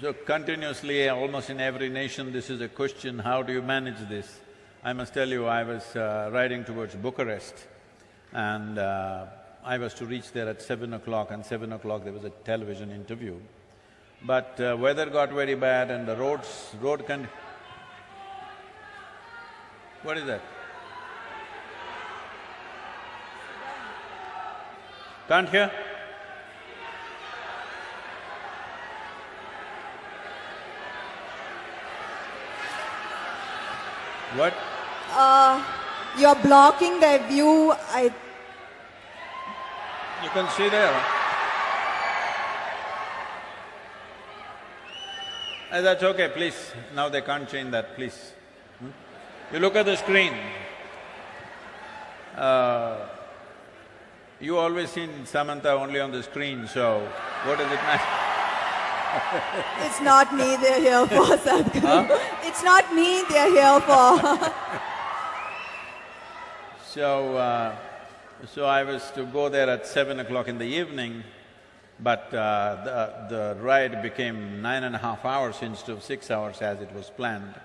So continuously, almost in every nation, this is a question, how do you manage this? I must tell you, I was riding towards Bucharest and I was to reach there at 7 o'clock, and 7 o'clock there was a television interview. But weather got very bad and the road What is that? Can't hear? What? You're blocking the view. You can see there. That's okay, please. Now they can't change that, please. You look at the screen. You always seen Samantha only on the screen, so what does it matter? It's not me they're here for, Sadhguru. Huh? It's not me they're here for. So I was to go there at 7 o'clock in the evening, but the ride became 9.5 hours instead of 6 hours as it was planned.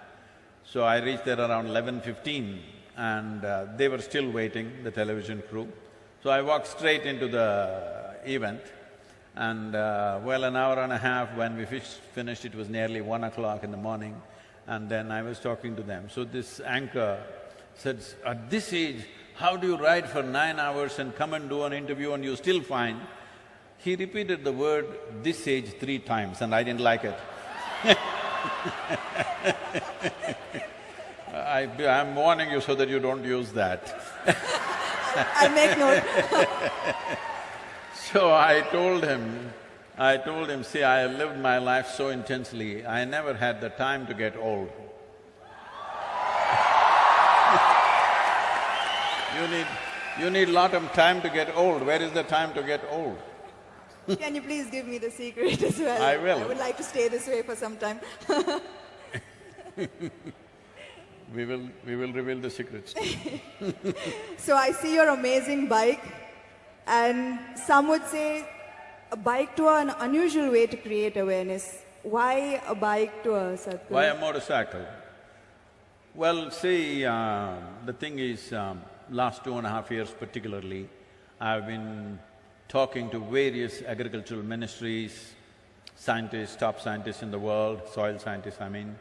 So I reached there around 11:15 and they were still waiting, the television crew. So I walked straight into the event and well, an hour and a half when we finished, it was nearly 1 o'clock in the morning, and then I was talking to them. So this anchor said, at this age, how do you ride for 9 hours and come and do an interview and you're still fine? He repeated the word "this age" 3 times and I didn't like it. I'm warning you so that you don't use that. I'll make note. So I told him, see, I have lived my life so intensely, I never had the time to get old. You need lot of time to get old. Where is the time to get old? Can you please give me the secret as well? I will. I would like to stay this way for some time. We will reveal the secrets to you. So I see your amazing bike, and some would say a bike tour, an unusual way to create awareness. Why a bike tour, Sadhguru? Why a motorcycle? Well, see, the thing is, last 2.5 years particularly, I've been talking to various agricultural ministries, scientists, top scientists in the world, soil scientists I mean,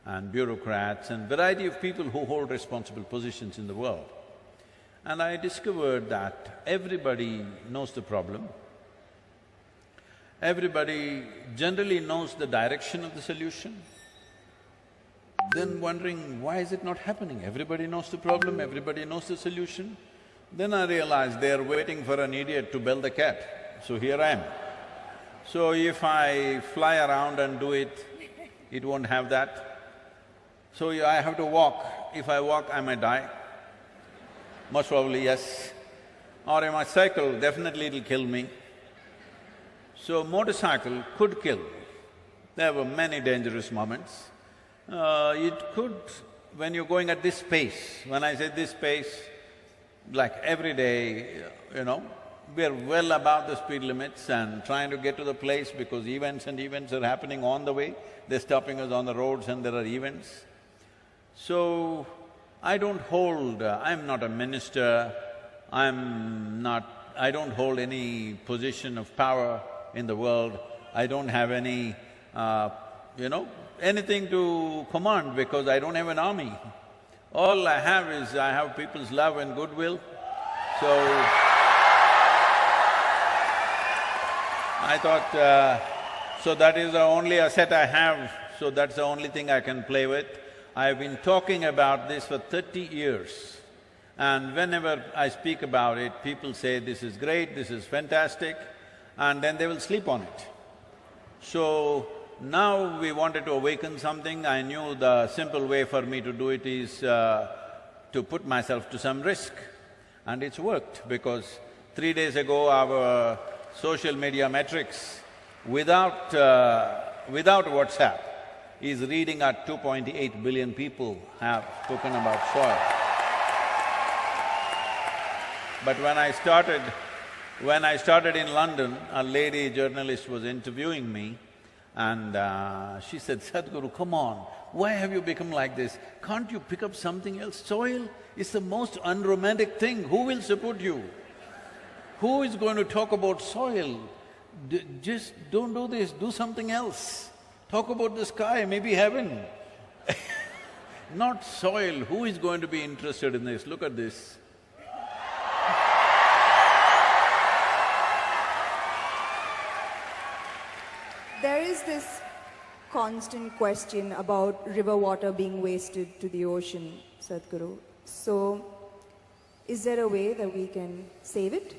and bureaucrats and variety of people who hold responsible positions in the world. And I discovered that everybody knows the problem, everybody generally knows the direction of the solution, then wondering, why is it not happening? Everybody knows the problem, everybody knows the solution. Then I realized they are waiting for an idiot to bell the cat, so here I am. So if I fly around and do it, it won't have that. So I have to walk. If I walk, I might die. Most probably, yes. Or if I cycle, definitely it'll kill me. So motorcycle could kill. There were many dangerous moments. It could, when you're going at this pace, when I say this pace, like every day, we are well above the speed limits and trying to get to the place because events are happening on the way. They're stopping us on the roads and there are events. So, I don't hold… I'm not a minister, I don't hold any position of power in the world, I don't have any, anything to command because I don't have an army. All I have is, I have people's love and goodwill, so… I thought, so that is the only asset I have, so that's the only thing I can play with. I've been talking about this for 30 years, and whenever I speak about it, people say, this is great, this is fantastic, and then they will sleep on it. So, now we wanted to awaken something. I knew the simple way for me to do it is to put myself to some risk, and it's worked because 3 days ago our social media metrics without WhatsApp is reading at 2.8 billion people have spoken about soil. But when I started in London, a lady journalist was interviewing me And she said, Sadhguru, come on, why have you become like this? Can't you pick up something else? Soil is the most unromantic thing. Who will support you? Who is going to talk about soil? Just don't do this, do something else. Talk about the sky, maybe heaven. Not soil. Who is going to be interested in this? Look at this. There is this constant question about river water being wasted to the ocean, Sadhguru. So, is there a way that we can save it?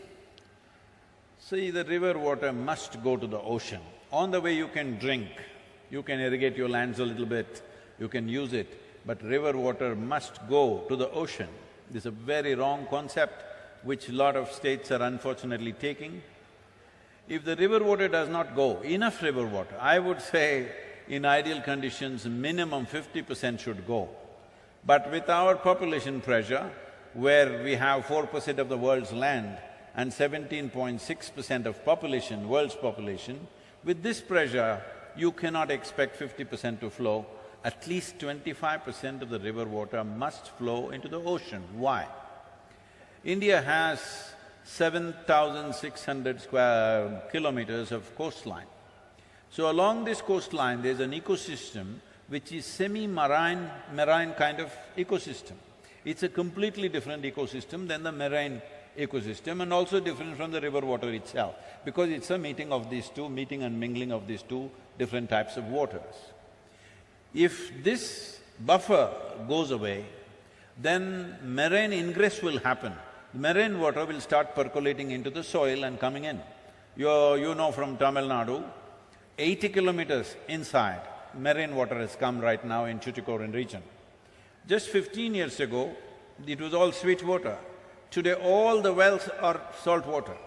See, the river water must go to the ocean. On the way you can drink, you can irrigate your lands a little bit, you can use it, but river water must go to the ocean. This is a very wrong concept which lot of states are unfortunately taking. If the river water does not go, enough river water, I would say in ideal conditions, minimum 50% should go. But with our population pressure, where we have 4% of the world's land and 17.6% of population, world's population, with this pressure, you cannot expect 50% to flow. At least 25% of the river water must flow into the ocean. Why? India has 7,600 square kilometers of coastline. So along this coastline, there's an ecosystem which is semi-marine kind of ecosystem. It's a completely different ecosystem than the marine ecosystem and also different from the river water itself, because it's a meeting of these two, meeting and mingling of these two different types of waters. If this buffer goes away, then marine ingress will happen. Marine water will start percolating into the soil and coming in. You know from Tamil Nadu, 80 kilometers inside, marine water has come right now in Tuticorin region. Just 15 years ago, it was all sweet water. Today all the wells are salt water.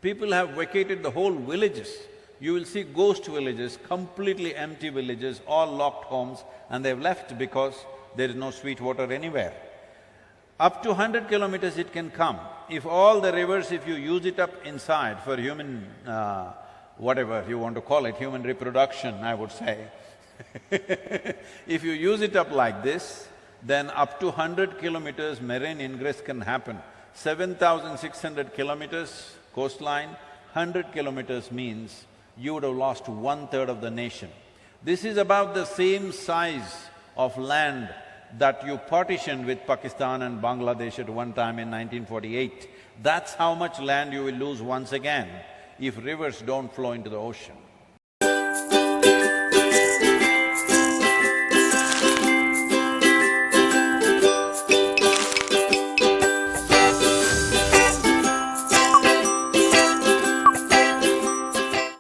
People have vacated the whole villages. You will see ghost villages, completely empty villages, all locked homes, and they've left because there is no sweet water anywhere. Up to 100 kilometers it can come. If all the rivers, if you use it up inside for human, whatever you want to call it, human reproduction, I would say if you use it up like this, then up to 100 kilometers marine ingress can happen. 7,600 kilometers coastline, 100 kilometers means you would have lost 1/3 of the nation. This is about the same size of land that you partitioned with Pakistan and Bangladesh at one time in 1948. That's how much land you will lose once again if rivers don't flow into the ocean.